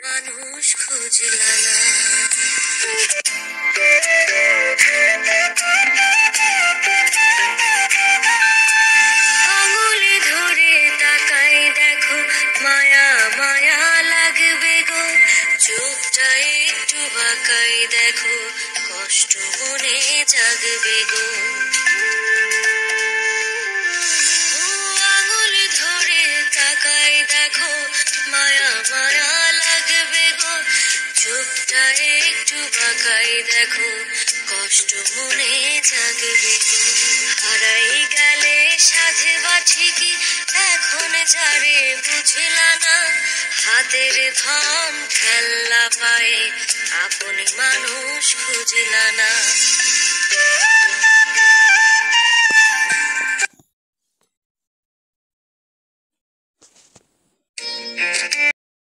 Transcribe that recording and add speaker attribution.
Speaker 1: মানুষ খুঁজলা না। আঙুলে ধরে তাকাই দেখো, মায়া মায়া লাগবে গো। চোখটা একটু বাঁকাই দেখো, কষ্ট মনে জাগবে গো। আঙুলে ধরে তাকাই দেখো, মায়া মায়া লাগবে গো। চোখটা একটু বাঁকাই দেখো, কষ্ট মনে জাগবে গো। হারাই গেলে সাধে বা ঠিকই, এখন যারে বুঝলা না। হাতের ধন খেলনা পায়ে, আপনি মানুষ খুঁজলা না।